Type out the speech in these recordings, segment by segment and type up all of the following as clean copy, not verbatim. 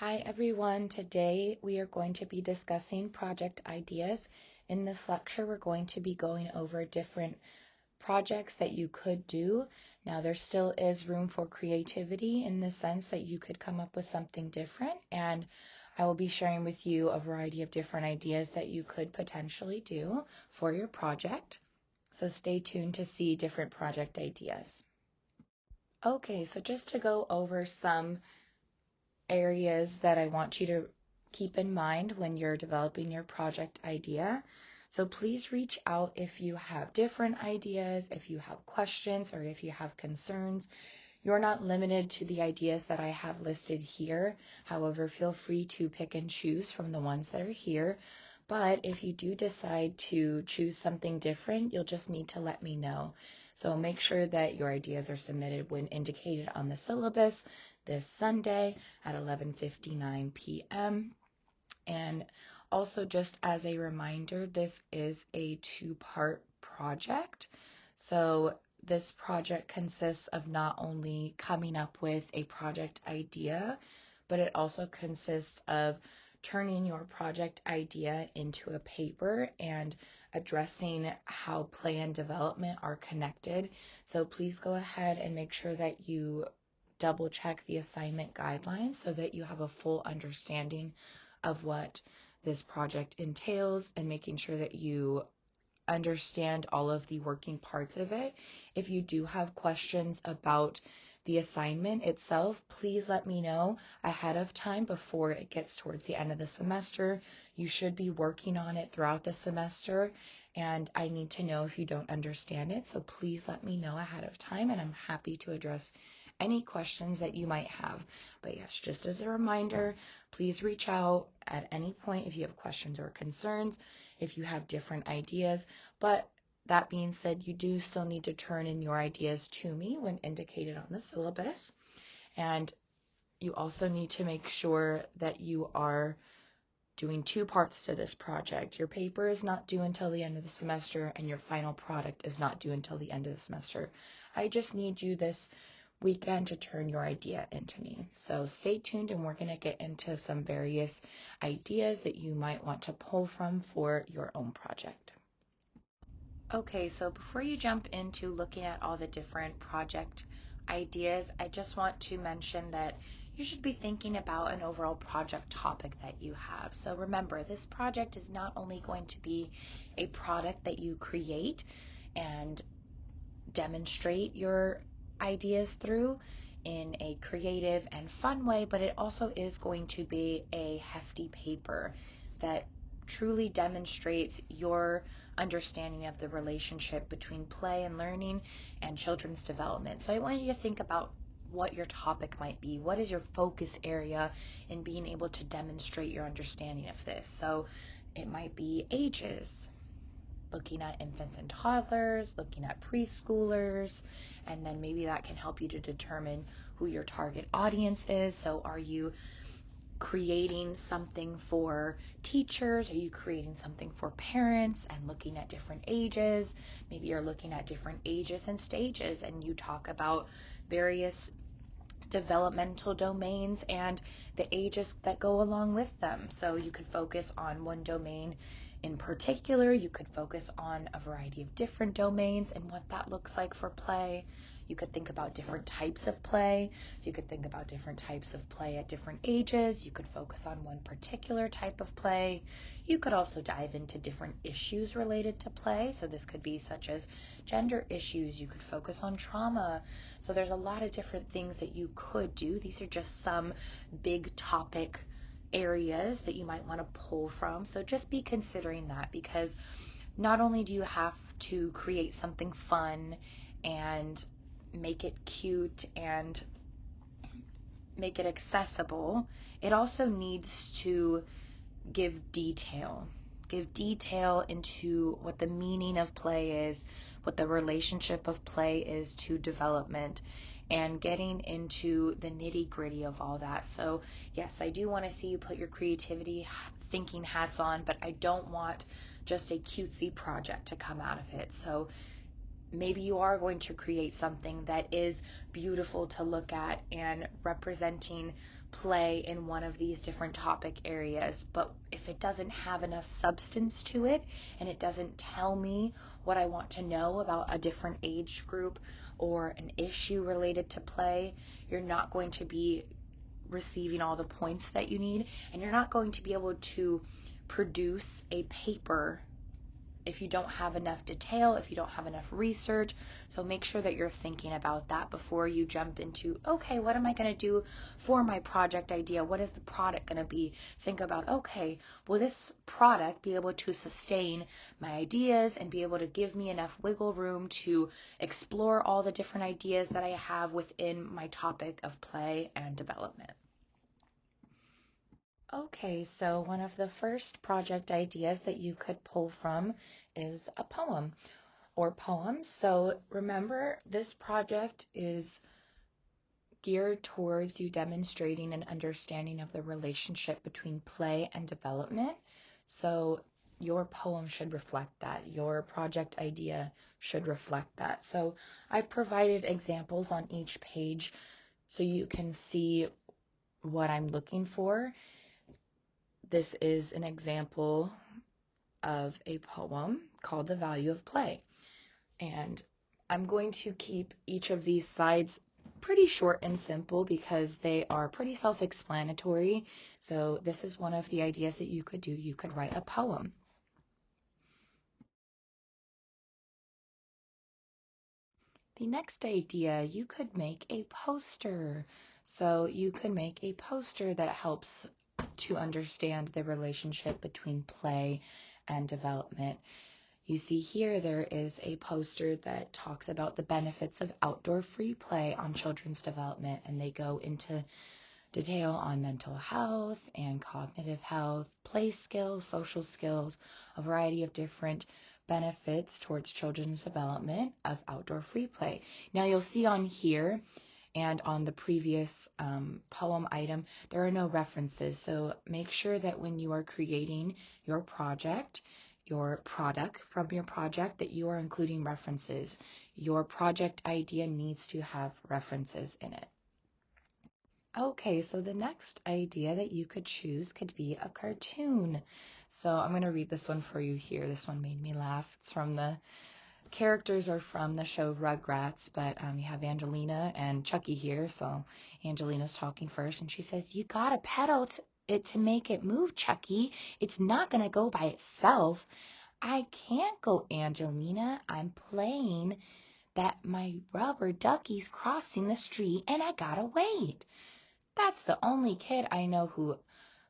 Hi everyone, today we are going to be discussing project ideas. In this lecture, we're going to be going over different projects that you could do. Now, there still is room for creativity in the sense that you could come up with something different, and I will be sharing with you a variety of different ideas that you could potentially do for your project. So stay tuned to see different project ideas. Okay, so just to go over some areas that I want you to keep in mind when you're developing your project idea. So please reach out if you have different ideas, if you have questions, or if you have concerns. You're not limited to the ideas that I have listed here. However, feel free to pick and choose from the ones that are here. But if you do decide to choose something different, you'll just need to let me know. So make sure that your ideas are submitted when indicated on the syllabus this Sunday at 11:59 p.m. And also, just as a reminder, this is a two-part project. So this project consists of not only coming up with a project idea, but it also consists of turning your project idea into a paper and addressing how play and development are connected. So please go ahead and make sure that you double check the assignment guidelines so that you have a full understanding of what this project entails and making sure that you understand all of the working parts of it. If you do have questions about the assignment itself, please let me know ahead of time before it gets towards the end of the semester. You should be working on it throughout the semester, and I need to know if you don't understand it. So please let me know ahead of time, and I'm happy to address any questions that you might have. But yes, just as a reminder, please reach out at any point if you have questions or concerns, if you have different ideas. But that being said, you do still need to turn in your ideas to me when indicated on the syllabus. And you also need to make sure that you are doing two parts to this project. Your paper is not due until the end of the semester, and your final product is not due until the end of the semester. I just need you this weekend to turn your idea into me. So stay tuned, and we're going to get into some various ideas that you might want to pull from for your own project. Okay, so before you jump into looking at all the different project ideas, I just want to mention that you should be thinking about an overall project topic that you have. So remember, this project is not only going to be a product that you create and demonstrate your ideas through in a creative and fun way, but it also is going to be a hefty paper that truly demonstrates your understanding of the relationship between play and learning and children's development. So I want you to think about what your topic might be. What is your focus area in being able to demonstrate your understanding of this? So it might be ages, looking at infants and toddlers, looking at preschoolers, and then maybe that can help you to determine who your target audience is. So are you creating something for teachers? Are you creating something for parents and looking at different ages? Maybe you're looking at different ages and stages, and you talk about various developmental domains and the ages that go along with them. So you could focus on one domain in particular. You could focus on a variety of different domains and what that looks like for play. You could think about different types of play. So you could think about different types of play at different ages. You could focus on one particular type of play. You could also dive into different issues related to play. So this could be such as gender issues. You could focus on trauma. So there's a lot of different things that you could do. These are just some big topic areas that you might want to pull from. So just be considering that, because not only do you have to create something fun and make it cute and make it accessible, it also needs to give detail. Give detail into what the meaning of play is, what the relationship of play is to development, and getting into the nitty-gritty of all that. So yes, I do want to see you put your creativity thinking hats on, but I don't want just a cutesy project to come out of it. So maybe you are going to create something that is beautiful to look at and representing play in one of these different topic areas. But if it doesn't have enough substance to it and it doesn't tell me what I want to know about a different age group or an issue related to play, you're not going to be receiving all the points that you need, and you're not going to be able to produce a paper if you don't have enough detail, if you don't have enough research. So make sure that you're thinking about that before you jump into, okay, what am I going to do for my project idea? What is the product going to be? Think about, okay, will this product be able to sustain my ideas and be able to give me enough wiggle room to explore all the different ideas that I have within my topic of play and development? Okay, so one of the first project ideas that you could pull from is a poem or poems. So remember, this project is geared towards you demonstrating an understanding of the relationship between play and development. So your poem should reflect that. Your project idea should reflect that. So I've provided examples on each page so you can see what I'm looking for. This is an example of a poem called The Value of Play. And I'm going to keep each of these slides pretty short and simple because they are pretty self-explanatory. So this is one of the ideas that you could do. You could write a poem. The next idea, you could make a poster. So you could make a poster that helps to understand the relationship between play and development. You see here there is a poster that talks about the benefits of outdoor free play on children's development, and they go into detail on mental health and cognitive health, play skills, social skills, a variety of different benefits towards children's development of outdoor free play. Now you'll see on here and on the previous poem item, there are no references. So make sure that when you are creating your project, your product from your project, that you are including references. Your project idea needs to have references in it. Okay, so the next idea that you could choose could be a cartoon. So I'm going to read this one for you here. This one made me laugh. It's from the characters are from the show Rugrats, but you have Angelina and Chucky here. So Angelina's talking first, and she says, "You gotta pedal it to make it move, Chucky. It's not gonna go by itself." "I can't go, Angelina. I'm playing that my rubber ducky's crossing the street and I gotta wait. That's the only kid I know who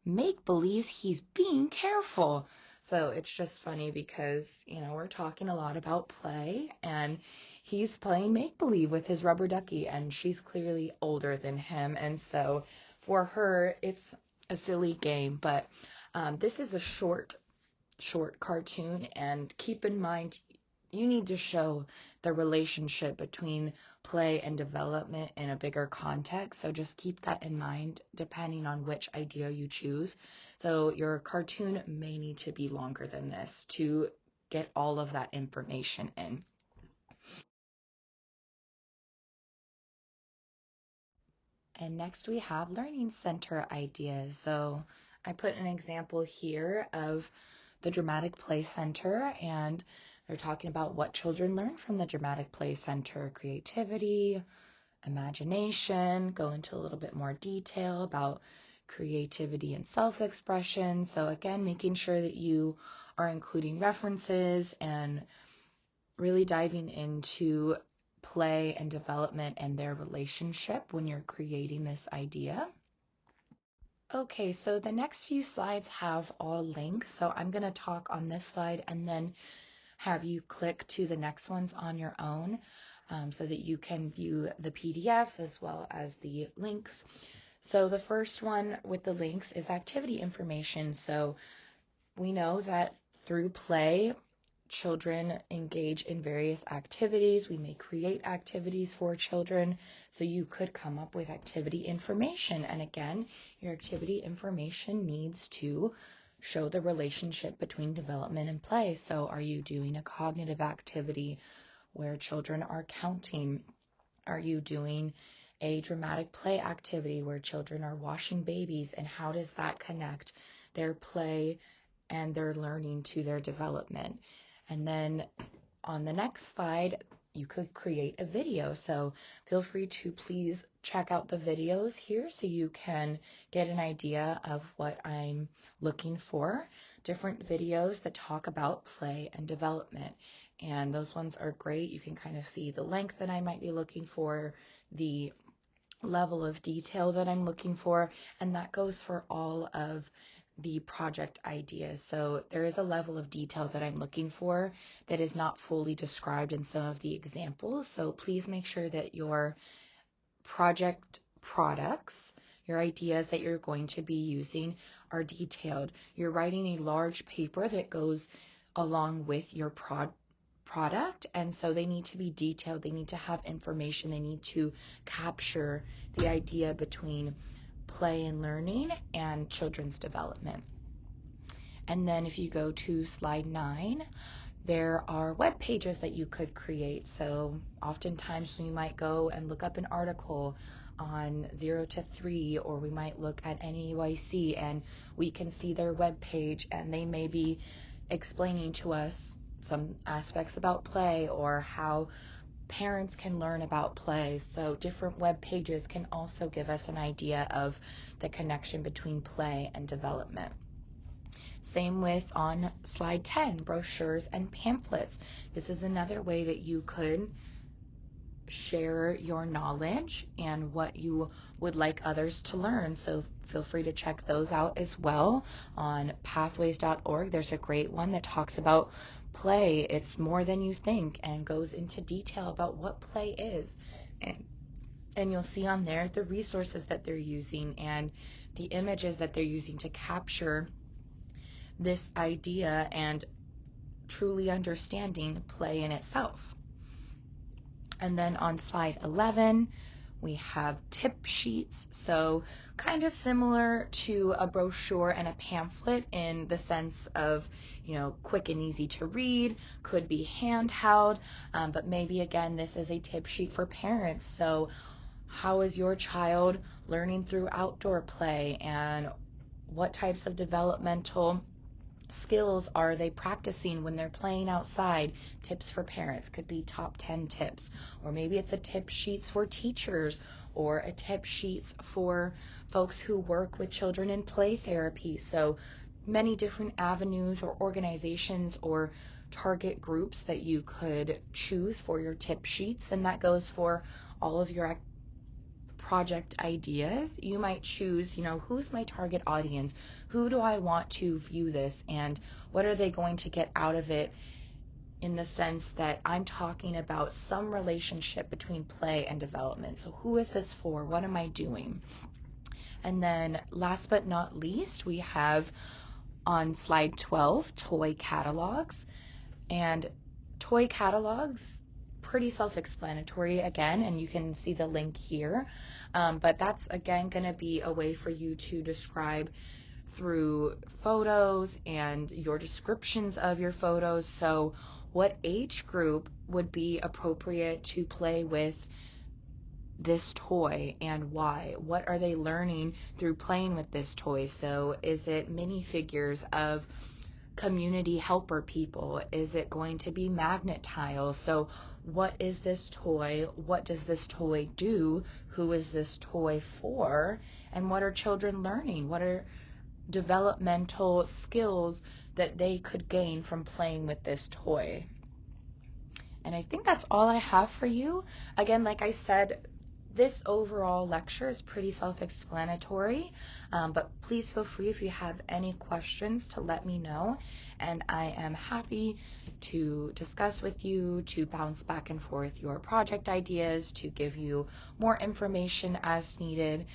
make-believes he's being careful." So it's just funny because, we're talking a lot about play, and he's playing make-believe with his rubber ducky, and she's clearly older than him. And so for her, it's a silly game, but this is a short cartoon, and keep in mind, you need to show the relationship between play and development in a bigger context. So just keep that in mind depending on which idea you choose. So your cartoon may need to be longer than this to get all of that information in. And next we have learning center ideas. So I put an example here of the Dramatic Play Center, and they're talking about what children learn from the Dramatic Play Center: creativity, imagination, go into a little bit more detail about creativity and self-expression. So again, making sure that you are including references and really diving into play and development and their relationship when you're creating this idea. Okay, so the next few slides have all links. So I'm going to talk on this slide and then have you click to the next ones on your own, so that you can view the PDFs as well as the links. So the first one with the links is activity information. So we know that through play, children engage in various activities. We may create activities for children. So you could come up with activity information. And again, your activity information needs to show the relationship between development and play. So are you doing a cognitive activity where children are counting? Are you doing a dramatic play activity where children are washing babies, and how does that connect their play and their learning to their development? And then on the next slide, you could create a video. So feel free to please check out the videos here so you can get an idea of what I'm looking for. Different videos that talk about play and development. And those ones are great. You can kind of see the length that I might be looking for, the level of detail that I'm looking for, and that goes for all of the project ideas. So there is a level of detail that I'm looking for that is not fully described in some of the examples. So please make sure that your project products, your ideas that you're going to be using, are detailed. You're writing a large paper that goes along with your product, and so they need to be detailed, they need to have information, they need to capture the idea between play and learning and children's development. And then if you go to slide 9, there are web pages that you could create. So oftentimes we might go and look up an article on 0 to 3, or we might look at NAEYC and we can see their web page, and they may be explaining to us some aspects about play or how parents can learn about play. So different web pages can also give us an idea of the connection between play and development. Same with on slide 10, brochures and pamphlets. This is another way that you could share your knowledge and what you would like others to learn. So feel free to check those out as well on pathways.org. There's a great one that talks about play. It's more than you think and goes into detail about what play is. And you'll see on there the resources that they're using and the images that they're using to capture this idea and truly understanding play in itself. And then on slide 11, we have tip sheets. So kind of similar to a brochure and a pamphlet in the sense of, quick and easy to read, could be handheld, but maybe again, this is a tip sheet for parents. So how is your child learning through outdoor play, and what types of developmental skills are they practicing when they're playing outside? Tips for parents could be top 10 tips, or maybe it's a tip sheets for teachers, or a tip sheets for folks who work with children in play therapy. So many different avenues or organizations or target groups that you could choose for your tip sheets, and that goes for all of your project ideas. You might choose, who's my target audience? Who do I want to view this, and what are they going to get out of it, in the sense that I'm talking about some relationship between play and development. So who is this for? What am I doing? And then last but not least, we have on slide 12, toy catalogs. And toy catalogs, pretty self-explanatory again, and you can see the link here, but that's again going to be a way for you to describe through photos and your descriptions of your photos. So what age group would be appropriate to play with this toy, and why? What are they learning through playing with this toy? So is it minifigures of community helper people? Is it going to be magnet tiles? So what is this toy? What does this toy do? Who is this toy for? And what are children learning? What are developmental skills that they could gain from playing with this toy? And I think that's all I have for you. Again, like I said, this overall lecture is pretty self-explanatory, but please feel free if you have any questions to let me know, and I am happy to discuss with you, to bounce back and forth your project ideas, to give you more information as needed,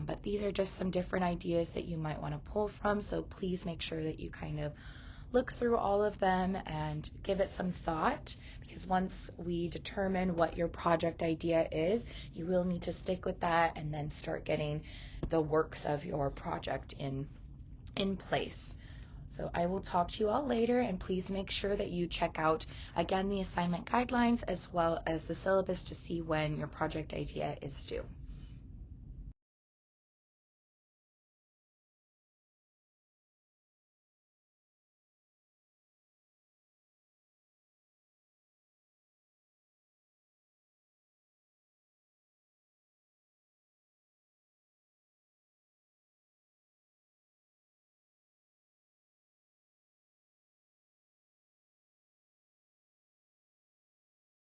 but these are just some different ideas that you might want to pull from, so please make sure that you kind of look through all of them and give it some thought, because once we determine what your project idea is, you will need to stick with that and then start getting the works of your project in place. So I will talk to you all later, and please make sure that you check out again the assignment guidelines as well as the syllabus to see when your project idea is due.